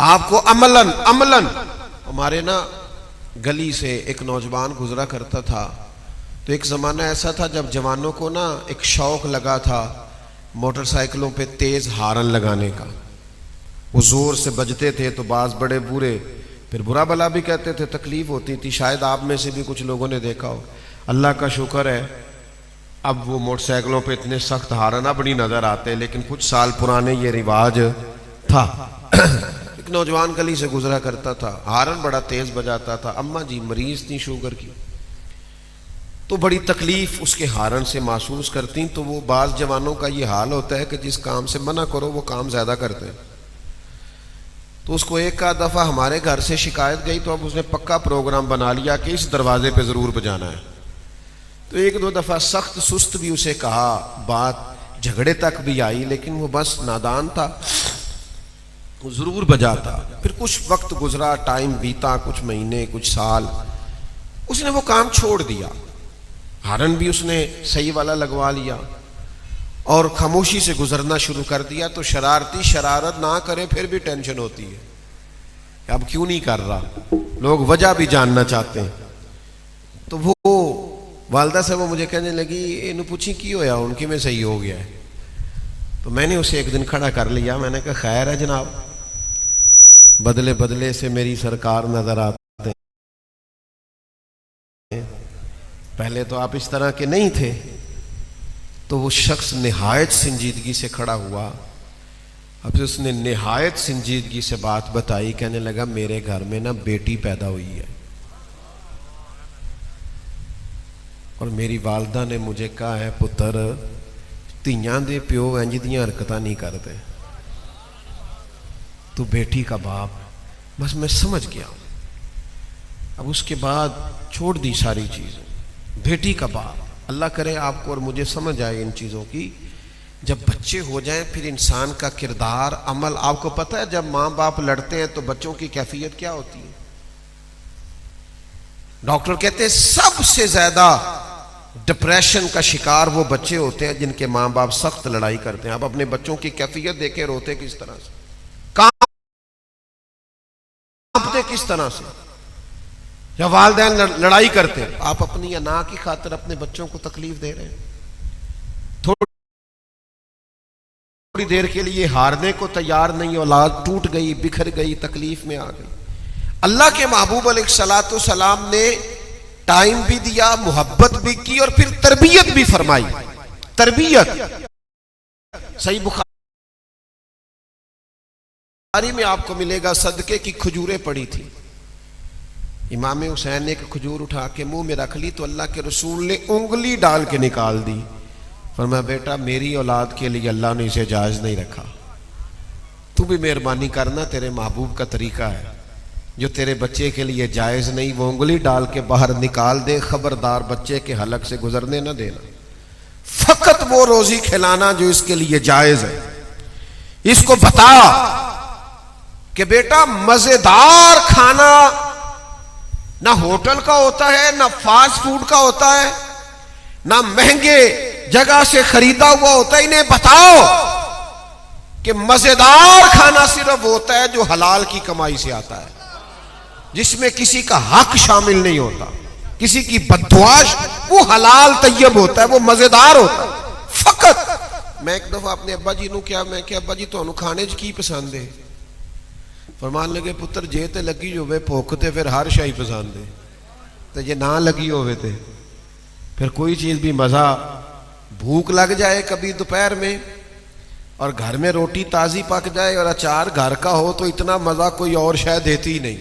آپ کو عملاً ہمارے نا گلی سے ایک نوجوان گزرا کرتا تھا. تو ایک زمانہ ایسا تھا جب جوانوں کو نا ایک شوق لگا تھا موٹر سائیکلوں پہ تیز ہارن لگانے کا. وہ زور سے بجتے تھے تو بعض بڑے بورے پھر برا بلا بھی کہتے تھے, تکلیف ہوتی تھی. شاید آپ میں سے بھی کچھ لوگوں نے دیکھا ہو. اللہ کا شکر ہے اب وہ موٹر سائیکلوں پہ اتنے سخت ہارن اب نہیں نظر آتے, لیکن کچھ سال پرانے یہ رواج تھا. ایک نوجوان گلی سے گزرا کرتا تھا, ہارن بڑا تیز بجاتا تھا. اماں جی مریض تھی شوگر کی, تو بڑی تکلیف اس کے ہارن سے محسوس کرتی. تو وہ بعض جوانوں کا یہ حال ہوتا ہے کہ جس کام سے منع کرو وہ کام زیادہ کرتے ہیں. تو اس کو ایک آدھ دفعہ ہمارے گھر سے شکایت گئی, تو اب اس نے پکا پروگرام بنا لیا کہ اس دروازے پہ ضرور بجانا ہے. تو ایک دو دفعہ سخت سست بھی اسے کہا, بات جھگڑے تک بھی آئی, لیکن وہ بس نادان تھا, وہ ضرور بجاتا. پھر کچھ وقت گزرا, ٹائم بیتا, کچھ مہینے کچھ سال, اس نے وہ کام چھوڑ دیا. ہارن بھی اس نے صحیح والا لگوا لیا اور خاموشی سے گزرنا شروع کر دیا. تو شرارتی شرارت نہ کرے پھر بھی ٹینشن ہوتی ہے کہ اب کیوں نہیں کر رہا, لوگ وجہ بھی جاننا چاہتے ہیں. تو وہ والدہ سے وہ مجھے کہنے لگی انہوں پوچھی کی ہویا, ان کی میں صحیح ہو گیا ہے. تو میں نے اسے ایک دن کھڑا کر لیا, میں نے کہا خیر ہے جناب, بدلے بدلے سے میری سرکار نظر آتے ہیں, پہلے تو آپ اس طرح کے نہیں تھے. تو وہ شخص نہایت سنجیدگی سے کھڑا ہوا. اب اس نے نہایت سنجیدگی سے بات بتائی, کہنے لگا میرے گھر میں نا بیٹی پیدا ہوئی ہے, اور میری والدہ نے مجھے کہا ہے پتر تیاں دے پیو انج دیاں حرکتاں نہیں کرتے, تو بیٹی کا باپ. بس میں سمجھ گیا. اب اس کے بعد چھوڑ دی ساری چیزیں, بیٹی کا باپ. اللہ کرے آپ کو اور مجھے سمجھ آئے ان چیزوں کی. جب بچے ہو جائیں پھر انسان کا کردار عمل, آپ کو پتہ ہے جب ماں باپ لڑتے ہیں تو بچوں کی کیفیت کیا ہوتی ہے. ڈاکٹر کہتے ہیں سب سے زیادہ ڈپریشن کا شکار وہ بچے ہوتے ہیں جن کے ماں باپ سخت لڑائی کرتے ہیں. آپ اپنے بچوں کی کیفیت دیکھیں, روتے کس طرح سے, کانپتے کس طرح سے. یا والدین لڑائی کرتے ہیں, آپ اپنی انا کی خاطر اپنے بچوں کو تکلیف دے رہے ہیں. تھوڑی دیر کے لیے ہارنے کو تیار نہیں, اولاد ٹوٹ گئی, بکھر گئی, تکلیف میں آ گئی. اللہ کے محبوب علیہ الصلوۃ والسلام نے ٹائم بھی دیا, محبت بھی کی, اور پھر تربیت بھی فرمائی. تربیت صحیح بخاری میں آپ کو ملے گا, صدقے کی کھجوریں پڑی تھی. امام حسین نے ایک کھجور اٹھا کے منہ میں رکھ لی تو اللہ کے رسول نے انگلی ڈال کے نکال دی. فرمایا بیٹا میری اولاد کے لیے اللہ نے اسے جائز نہیں رکھا, تو بھی مہربانی کرنا, تیرے محبوب کا طریقہ ہے, جو تیرے بچے کے لیے جائز نہیں وہ انگلی ڈال کے باہر نکال دے, خبردار بچے کے حلق سے گزرنے نہ دینا. فقط وہ روزی کھلانا جو اس کے لیے جائز ہے. اس کو بتا کہ بیٹا مزیدار کھانا نہ ہوٹل کا ہوتا ہے, نہ فاسٹ فوڈ کا ہوتا ہے, نہ مہنگے جگہ سے خریدا ہوا ہوتا ہے. انہیں بتاؤ کہ مزیدار کھانا صرف ہوتا ہے جو حلال کی کمائی سے آتا ہے, جس میں کسی کا حق شامل نہیں ہوتا, کسی کی بددعا. وہ حلال طیب ہوتا ہے, وہ مزیدار ہوتا ہے. فقط میں ایک دفعہ اپنے ابا جی نو کیا, میں کہ ابا جی تانوں کھانے چ کی پسند ہے؟ فرمان لگے پتر جے تے لگی ہوئے بھوک تے پھر ہر شے پسند ہے, تے جے نہ لگی ہوئے تے پھر کوئی چیز بھی مزہ. بھوک لگ جائے کبھی دوپہر میں اور گھر میں روٹی تازی پک جائے اور اچار گھر کا ہو تو اتنا مزہ کوئی اور شاید دیتی ہی نہیں.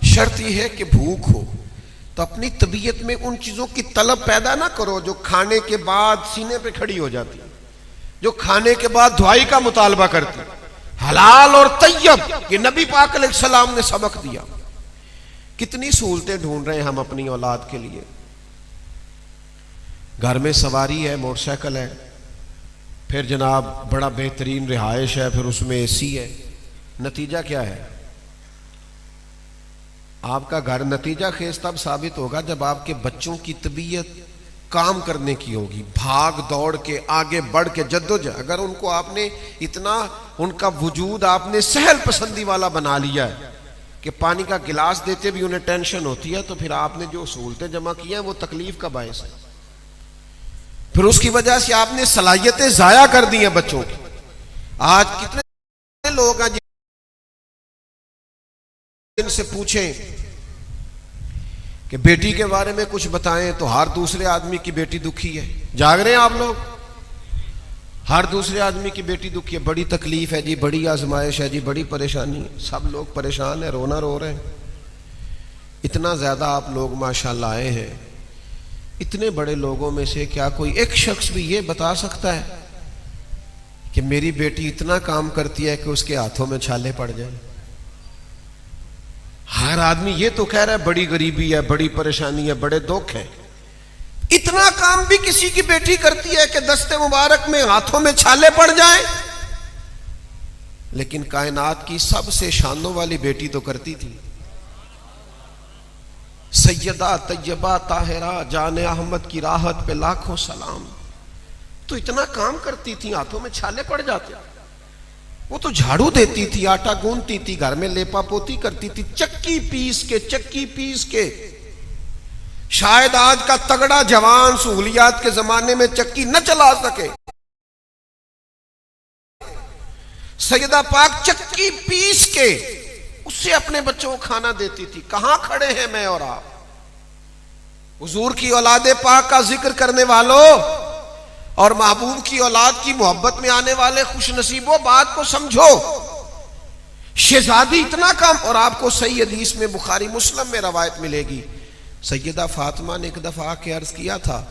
شرط یہ ہے کہ بھوک ہو. تو اپنی طبیعت میں ان چیزوں کی طلب پیدا نہ کرو جو کھانے کے بعد سینے پہ کھڑی ہو جاتی, جو کھانے کے بعد دعائی کا مطالبہ کرتی. حلال اور طیب یہ نبی پاک علیہ السلام نے سبق دیا. کتنی سہولتیں ڈھونڈ رہے ہیں ہم اپنی اولاد کے لیے. گھر میں سواری ہے, موٹر سائیکل ہے, پھر جناب بڑا بہترین رہائش ہے, پھر اس میں اے سی ہے. نتیجہ کیا ہے؟ آپ کا گھر نتیجہ خیز تب ثابت ہوگا جب آپ کے بچوں کی طبیعت کام کرنے کی ہوگی، بھاگ دوڑ کے آگے بڑھ کے جدوجہد. اگر ان کو آپ نے اتنا ان کا وجود آپ نے سہل پسندی والا بنا لیا ہے کہ پانی کا گلاس دیتے بھی انہیں ٹینشن ہوتی ہے، تو پھر آپ نے جو سہولتیں جمع کی ہیں وہ تکلیف کا باعث ہے. پھر اس کی وجہ سے آپ نے صلاحیتیں ضائع کر دی ہیں بچوں کی. آج کتنے لوگ ہیں جن سے پوچھیں کہ بیٹی کے بارے میں کچھ بتائیں تو ہر دوسرے آدمی کی بیٹی دکھی ہے. جاگ رہے ہیں آپ لوگ؟ ہر دوسرے آدمی کی بیٹی دکھی ہے. بڑی تکلیف ہے جی، بڑی آزمائش ہے جی، بڑی پریشانی ہے. سب لوگ پریشان ہیں، رونا رو رہے ہیں. اتنا زیادہ آپ لوگ ماشاءاللہ آئے ہیں. اتنے بڑے لوگوں میں سے کیا کوئی ایک شخص بھی یہ بتا سکتا ہے کہ میری بیٹی اتنا کام کرتی ہے کہ اس کے ہاتھوں میں چھالے پڑ جائیں؟ ہر آدمی یہ تو کہہ رہا ہے بڑی غریبی ہے، بڑی پریشانی ہے، بڑے دکھ ہیں. اتنا کام بھی کسی کی بیٹی کرتی ہے کہ دست مبارک میں ہاتھوں میں چھالے پڑ جائیں؟ لیکن کائنات کی سب سے شانوں والی بیٹی تو کرتی تھی. سیدہ طیبہ طاہرہ جان احمد کی راحت پہ لاکھوں سلام. تو اتنا کام کرتی تھی، ہاتھوں میں چھالے پڑ جاتے. وہ تو جھاڑو دیتی تھی، آٹا گوندتی تھی، گھر میں لیپا پوتی کرتی تھی، چکی پیس کے. شاید آج کا تگڑا جوان سہولیات کے زمانے میں چکی نہ چلا سکے، سیدہ پاک چکی پیس کے اس سے اپنے بچوں کو کھانا دیتی تھی. کہاں کھڑے ہیں میں اور آپ؟ حضور کی اولاد پاک کا ذکر کرنے والوں اور محبوب کی اولاد کی محبت میں آنے والے خوش نصیبوں، بات کو سمجھو. شہزادی اتنا کام. اور آپ کو صحیح حدیث میں بخاری مسلم میں روایت ملے گی، سیدہ فاطمہ نے ایک دفعہ آ کے عرض کیا تھا،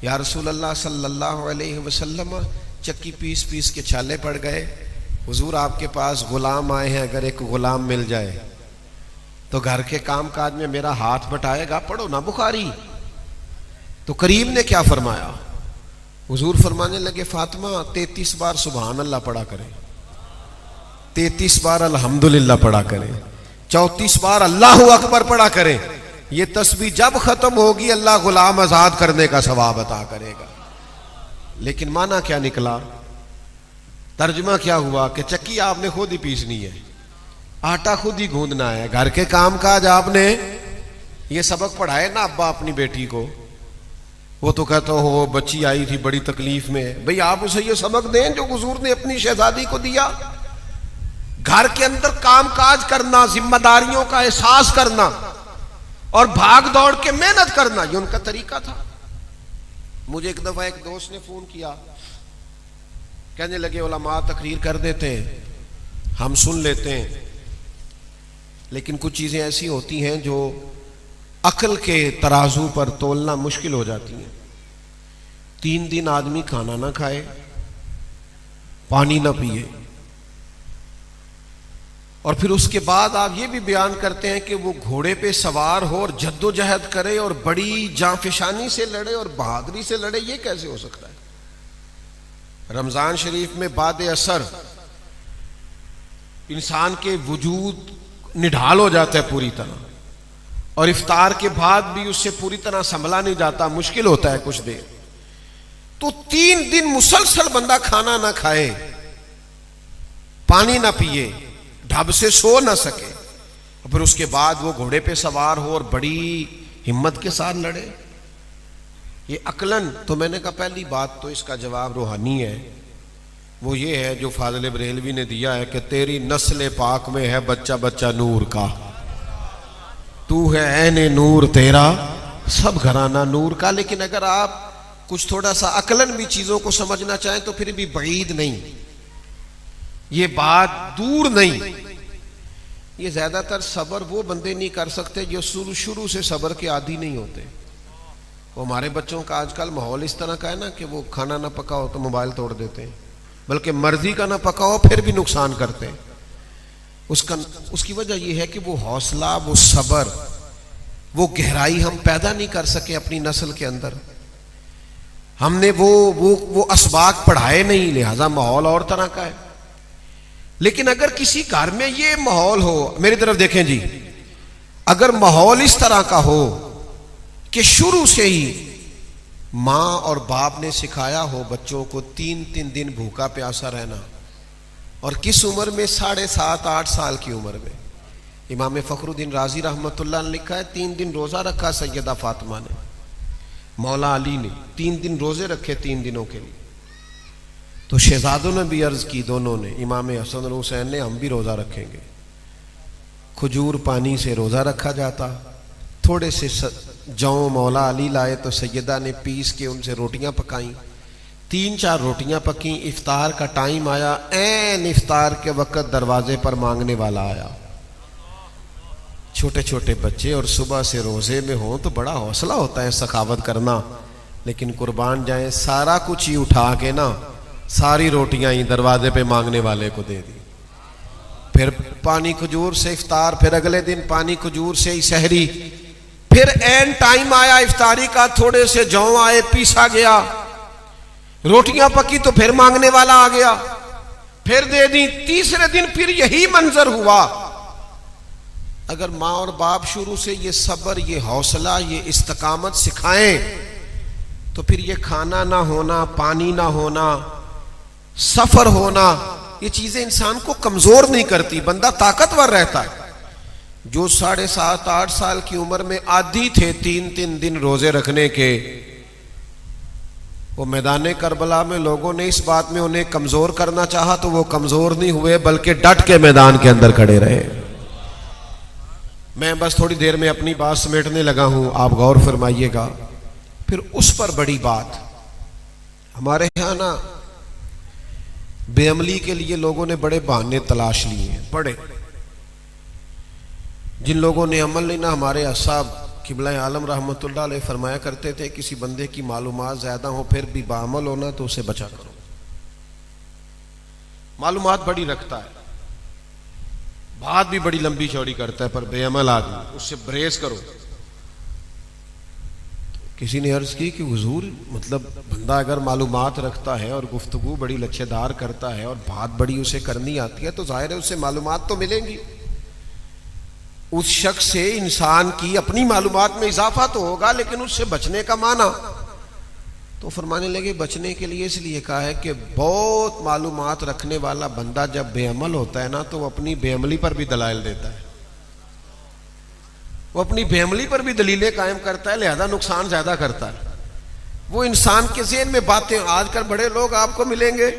یا رسول اللہ صلی اللہ علیہ وسلم چکی پیس کے چھالے پڑ گئے. حضور آپ کے پاس غلام آئے ہیں، اگر ایک غلام مل جائے تو گھر کے کام کاج میں میرا ہاتھ بٹائے گا. پڑھو نا بخاری. تو کریم نے کیا فرمایا؟ حضور فرمانے لگے فاطمہ 33 بار سبحان اللہ پڑھا کریں، 33 بار الحمدللہ پڑھا کریں، 34 بار اللہ اکبر پڑھا کریں. یہ تسبیح جب ختم ہوگی اللہ غلام آزاد کرنے کا ثواب عطا کرے گا. لیکن معنی کیا نکلا؟ ترجمہ کیا ہوا کہ چکی آپ نے خود ہی پیسنی ہے، آٹا خود ہی گوندنا ہے، گھر کے کام کاج آپ نے یہ سبق پڑھائے نا ابا اپنی بیٹی کو. وہ تو کہتا ہو بچی آئی تھی بڑی تکلیف میں. بھئی آپ اسے یہ سبق دیں جو حضور نے اپنی شہزادی کو دیا. گھر کے اندر کام کاج کرنا، ذمہ داریوں کا احساس کرنا اور بھاگ دوڑ کے محنت کرنا، یہ ان کا طریقہ تھا. مجھے ایک دفعہ ایک دوست نے فون کیا، کہنے لگے علماء تقریر کر دیتے ہیں، ہم سن لیتے ہیں، لیکن کچھ چیزیں ایسی ہوتی ہیں جو عقل کے ترازو پر تولنا مشکل ہو جاتی ہیں. 3 دن آدمی کھانا نہ کھائے، پانی نہ پیے، اور پھر اس کے بعد آپ یہ بھی بیان کرتے ہیں کہ وہ گھوڑے پہ سوار ہو اور جد و جہد کرے اور بڑی جانفشانی سے لڑے اور بہادری سے لڑے. یہ کیسے ہو سکتا ہے؟ رمضان شریف میں بعد اثر انسان کے وجود نڈھال ہو جاتا ہے پوری طرح، اور افطار کے بعد بھی اس سے پوری طرح سنبھلا نہیں جاتا، مشکل ہوتا ہے کچھ دیر. تو 3 دن مسلسل بندہ کھانا نہ کھائے، پانی نہ پیے، ڈھب سے سو نہ سکے، پھر اس کے بعد وہ گھوڑے پہ سوار ہو اور بڑی ہمت کے ساتھ لڑے. یہ عقلاً تو میں نے کہا پہلی بات تو اس کا جواب روحانی ہے. وہ یہ ہے جو فاضل بریلوی نے دیا ہے کہ تیری نسل پاک میں ہے بچہ بچہ نور کا، تو ہے عین نور تیرا سب گھرانہ نور کا. لیکن اگر آپ کچھ تھوڑا سا عقلاً بھی چیزوں کو سمجھنا چاہیں تو پھر بھی بعید نہیں، یہ بات دور نہیں. یہ زیادہ تر صبر وہ بندے نہیں کر سکتے جو شروع سے صبر کے عادی نہیں ہوتے. وہ ہمارے بچوں کا آج کل ماحول اس طرح کا ہے نا کہ وہ کھانا نہ پکاؤ تو موبائل توڑ دیتے ہیں، بلکہ مرضی کا نہ پکاؤ پھر بھی نقصان کرتے ہیں. اس کی وجہ یہ ہے کہ وہ حوصلہ، وہ صبر، وہ گہرائی ہم پیدا نہیں کر سکے اپنی نسل کے اندر. ہم نے وہ اسباق پڑھائے نہیں، لہذا ماحول اور طرح کا ہے. لیکن اگر کسی گھر میں یہ ماحول ہو، میری طرف دیکھیں جی، اگر ماحول اس طرح کا ہو کہ شروع سے ہی ماں اور باپ نے سکھایا ہو بچوں کو 3 دن بھوکا پیاسا رہنا، اور کس عمر میں؟ 7.5 8 سال کی عمر میں۔ امام فخر الدین رازی رحمۃ اللہ نے لکھا ہے 3 دن روزہ رکھا سیدہ فاطمہ نے، مولا علی نے 3 دن روزے رکھے 3 دنوں کے لیے۔ تو شہزادوں نے بھی عرض کی، دونوں نے، امام حسن اور حسین نے، ہم بھی روزہ رکھیں گے۔ کھجور پانی سے روزہ رکھا جاتا، تھوڑے سے جوں مولا علی لائے تو سیدہ نے پیس کے ان سے روٹیاں پکائیں، 3 4 روٹیاں پکیں۔ افطار کا ٹائم آیا، عین افطار کے وقت دروازے پر مانگنے والا آیا، چھوٹے چھوٹے بچے اور صبح سے روزے میں ہوں تو بڑا حوصلہ ہوتا ہے سخاوت کرنا، لیکن قربان جائیں سارا کچھ ہی اٹھا کے نا، ساری روٹیاں ہی دروازے پہ مانگنے والے کو دے دی۔ پھر پانی کھجور سے افطار، پھر اگلے دن پانی کھجور سے ہی سحری، پھر این ٹائم آیا افطاری کا، تھوڑے سے جوں آئے، پیسا گیا، روٹیاں پکی تو پھر مانگنے والا آ گیا، پھر دے دی۔ تیسرے دن پھر یہی منظر ہوا۔ اگر ماں اور باپ شروع سے یہ صبر، یہ حوصلہ، یہ استقامت سکھائیں تو پھر یہ کھانا نہ ہونا، پانی نہ ہونا، سفر ہونا، یہ چیزیں انسان کو کمزور نہیں کرتی، بندہ طاقتور رہتا ہے۔ جو 7.5 8 سال کی عمر میں عادی تھے 3 دن روزے رکھنے کے، وہ میدان کربلا میں لوگوں نے اس بات میں انہیں کمزور کرنا چاہا تو وہ کمزور نہیں ہوئے، بلکہ ڈٹ کے میدان کے اندر کھڑے رہے۔ میں بس تھوڑی دیر میں اپنی بات سمیٹنے لگا ہوں، آپ غور فرمائیے گا۔ پھر اس پر بڑی بات، ہمارے یہاں نا بے عملی کے لیے لوگوں نے بڑے بہانے تلاش لیے ہیں، بڑے۔ جن لوگوں نے عمل نہیں نا، ہمارے اصحاب قبلہ عالم رحمۃ اللہ علیہ فرمایا کرتے تھے، کسی بندے کی معلومات زیادہ ہوں پھر بھی بعمل ہونا تو اسے بچا کرو۔ معلومات بڑی رکھتا ہے، بات بھی بڑی لمبی چوڑی کرتا ہے، پر بے عمل آدمی، اس سے بریز کرو۔ کسی نے عرض کی کہ حضور مطلب بندہ اگر معلومات رکھتا ہے اور گفتگو بڑی لچھے دار کرتا ہے اور بات بڑی اسے کرنی آتی ہے تو ظاہر ہے اسے معلومات تو ملیں گی، اس شخص سے انسان کی اپنی معلومات میں اضافہ تو ہوگا، لیکن اس سے بچنے کا معنی؟ تو فرمانے لگے بچنے کے لیے اس لیے کہا ہے کہ بہت معلومات رکھنے والا بندہ جب بے عمل ہوتا ہے نا تو وہ اپنی بے عملی پر بھی دلائل دیتا ہے، وہ اپنی بے عملی پر بھی دلیلیں قائم کرتا ہے، لہذا نقصان زیادہ کرتا ہے۔ وہ انسان کے ذہن میں باتیں، آج کل بڑے لوگ آپ کو ملیں گے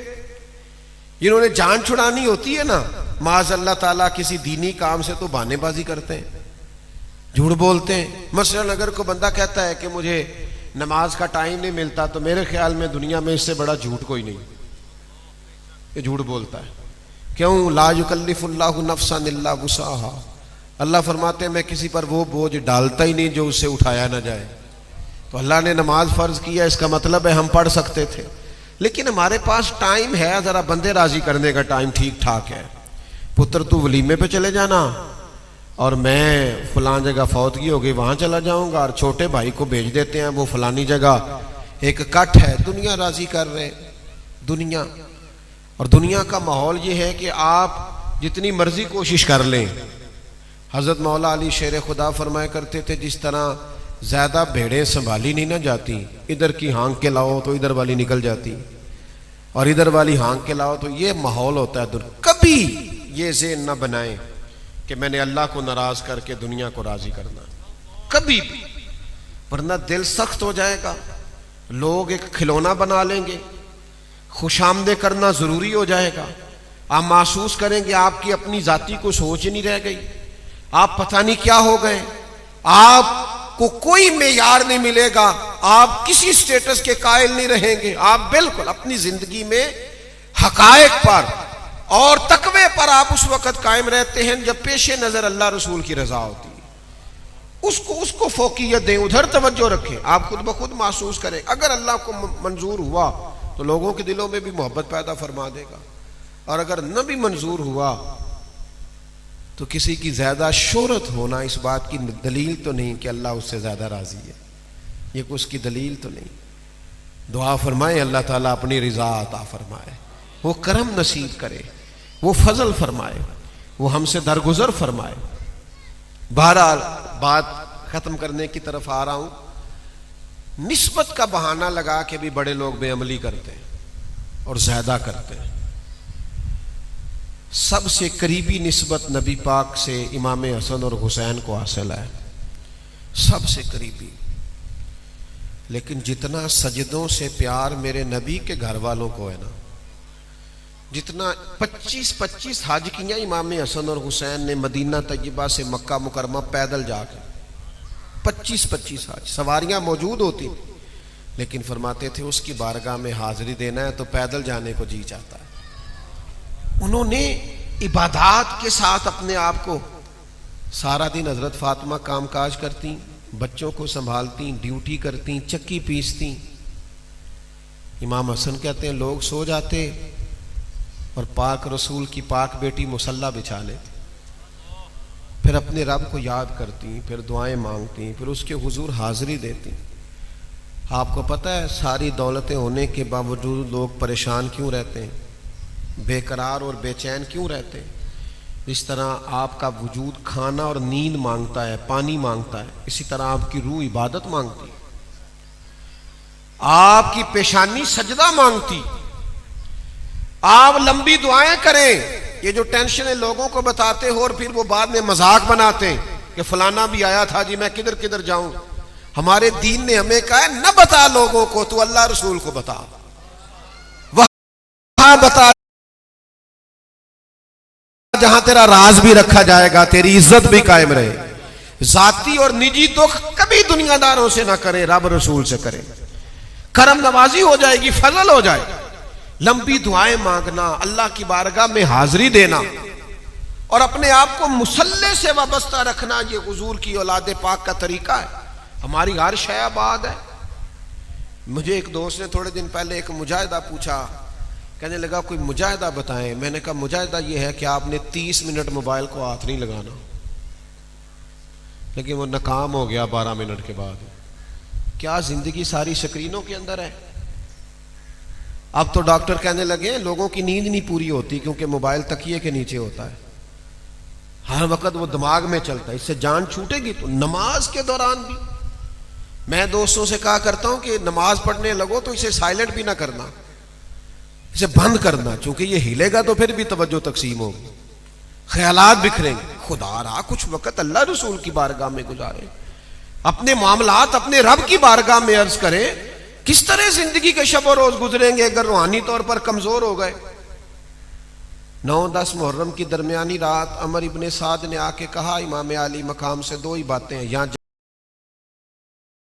جنہوں نے جان چھڑانی ہوتی ہے نا، معاذ اللہ تعالیٰ کسی دینی کام سے تو بہانے بازی کرتے ہیں، جھوٹ بولتے ہیں۔ مثلا اگر کوئی بندہ کہتا ہے کہ مجھے نماز کا ٹائم نہیں ملتا تو میرے خیال میں دنیا میں اس سے بڑا جھوٹ کوئی نہیں، یہ جھوٹ بولتا ہے۔ کیوں؟ لا یکلف اللہ نفسا الا وسعہا، اللہ فرماتے ہیں میں کسی پر وہ بوجھ ڈالتا ہی نہیں جو اسے اٹھایا نہ جائے۔ تو اللہ نے نماز فرض کیا، اس کا مطلب ہے ہم پڑھ سکتے تھے، لیکن ہمارے پاس ٹائم ہے، ذرا بندے راضی کرنے کا ٹائم ٹھیک ٹھاک ہے۔ پتر تو ولیمے پہ چلے جانا اور میں فلاں جگہ فوتگی ہو گئی وہاں چلا جاؤں گا، اور چھوٹے بھائی کو بھیج دیتے ہیں وہ فلانی جگہ ایک کٹ ہے، دنیا راضی کر رہے دنیا۔ اور دنیا کا ماحول یہ ہے کہ آپ جتنی مرضی کوشش کر لیں، حضرت مولا علی شیر خدا فرمایا کرتے تھے جس طرح زیادہ بھیڑیں سنبھالی نہیں نہ جاتی، ادھر کی ہانک کے لاؤ تو ادھر والی نکل جاتی، اور ادھر والی ہانک کے لاؤ تو یہ ماحول ہوتا ہے۔ کبھی یہ ذہن نہ بنائیں کہ میں نے اللہ کو ناراض کر کے دنیا کو راضی کرنا، کبھی بھی، ورنہ دل سخت ہو جائے گا، لوگ ایک کھلونا بنا لیں گے، خوش آمدید کرنا ضروری ہو جائے گا، آپ محسوس کریں گے آپ کی اپنی ذاتی کو سوچ نہیں رہ گئی، آپ پتہ نہیں کیا ہو گئے، آپ کو کوئی معیار نہیں ملے گا، آپ کسی سٹیٹس کے قائل نہیں رہیں گے، آپ بالکل اپنی زندگی میں حقائق پر اور تقوی پر آپ اس وقت قائم رہتے ہیں جب پیش نظر اللہ رسول کی رضا ہوتی ہے۔ اس کو فوقیت دیں، ادھر توجہ رکھیں، آپ خود بخود محسوس کریں۔ اگر اللہ کو منظور ہوا تو لوگوں کے دلوں میں بھی محبت پیدا فرما دے گا، اور اگر نہ بھی منظور ہوا تو کسی کی زیادہ شہرت ہونا اس بات کی دلیل تو نہیں کہ اللہ اس سے زیادہ راضی ہے، یہ اس کی دلیل تو نہیں۔ دعا فرمائے اللہ تعالیٰ اپنی رضا عطا فرمائے، وہ کرم نصیب کرے، وہ فضل فرمائے، وہ ہم سے درگزر فرمائے۔ بہرحال بات ختم کرنے کی طرف آ رہا ہوں۔ نسبت کا بہانہ لگا کے بھی بڑے لوگ بے عملی کرتے ہیں اور زیادہ کرتے ہیں. سب سے قریبی نسبت نبی پاک سے امام حسن اور حسین کو حاصل ہے، سب سے قریبی. لیکن جتنا سجدوں سے پیار میرے نبی کے گھر والوں کو ہے نا، جتنا 25 حج کیا امام حسن اور حسین نے مدینہ طیبہ سے مکہ مکرمہ پیدل جا کے، 25 حج، سواریاں موجود ہوتی تھی، لیکن فرماتے تھے اس کی بارگاہ میں حاضری دینا ہے تو پیدل جانے کو جی چاہتا ہے. انہوں نے عبادات کے ساتھ اپنے آپ کو، سارا دن حضرت فاطمہ کام کاج کرتی، بچوں کو سنبھالتی، ڈیوٹی کرتی، چکی پیستی. امام حسن کہتے ہیں لوگ سو جاتے اور پاک رسول کی پاک بیٹی مصلی بچھا لیتی، پھر اپنے رب کو یاد کرتی، پھر دعائیں مانگتی، پھر اس کے حضور حاضری دیتی. آپ کو پتہ ہے ساری دولتیں ہونے کے باوجود لوگ پریشان کیوں رہتے ہیں، بے قرار اور بے چین کیوں رہتے ہیں؟ اس طرح آپ کا وجود کھانا اور نیند مانگتا ہے، پانی مانگتا ہے، اسی طرح آپ کی روح عبادت مانگتی ہے، آپ کی پیشانی سجدہ مانگتی. آپ لمبی دعائیں کریں. یہ جو ٹینشنیں لوگوں کو بتاتے ہو اور پھر وہ بعد میں مذاق بناتے ہیں کہ فلانا بھی آیا تھا جی میں کدھر کدھر جاؤں، ہمارے دین نے ہمیں کہا ہے نہ بتا لوگوں کو، تو اللہ رسول کو بتا، وہاں بتا جہاں تیرا راز بھی رکھا جائے گا، تیری عزت بھی قائم رہے. ذاتی اور نجی دکھ کبھی دنیا داروں سے نہ کرے، رب رسول سے کرے، کرم نوازی ہو جائے گی، فضل ہو جائے. لمبی دعائیں مانگنا، اللہ کی بارگاہ میں حاضری دینا اور اپنے آپ کو مصلی سے وابستہ رکھنا، یہ حضور کی اولاد پاک کا طریقہ ہے. ہماری ہر شے آباد ہے. مجھے ایک دوست نے تھوڑے دن پہلے ایک مجاہدہ پوچھا، کہنے لگا کوئی مجاہدہ بتائیں. میں نے کہا مجاہدہ یہ ہے کہ آپ نے 30 منٹ موبائل کو ہاتھ نہیں لگانا، لیکن وہ ناکام ہو گیا 12 منٹ کے بعد. کیا زندگی ساری سکرینوں کے اندر ہے؟ اب تو ڈاکٹر کہنے لگے ہیں لوگوں کی نیند نہیں پوری ہوتی کیونکہ موبائل تکیے کے نیچے ہوتا ہے، ہر وقت وہ دماغ میں چلتا ہے، اس سے جان چھوٹے گی. تو نماز کے دوران بھی میں دوستوں سے کہا کرتا ہوں کہ نماز پڑھنے لگو تو اسے سائلنٹ بھی نہ کرنا، اسے بند کرنا، چونکہ یہ ہلے گا تو پھر بھی توجہ تقسیم ہوگی، خیالات بکھریں گے. خدا را کچھ وقت اللہ رسول کی بارگاہ میں گزارے، اپنے معاملات اپنے رب کی بارگاہ میں عرض کریں. کس طرح زندگی کے شب و روز گزریں گے اگر روحانی طور پر کمزور ہو گئے؟ 9-10 محرم کی درمیانی رات عمر ابن سعد نے آ کے کہا امام علی مقام سے 2 ہی باتیں ہیں، یہاں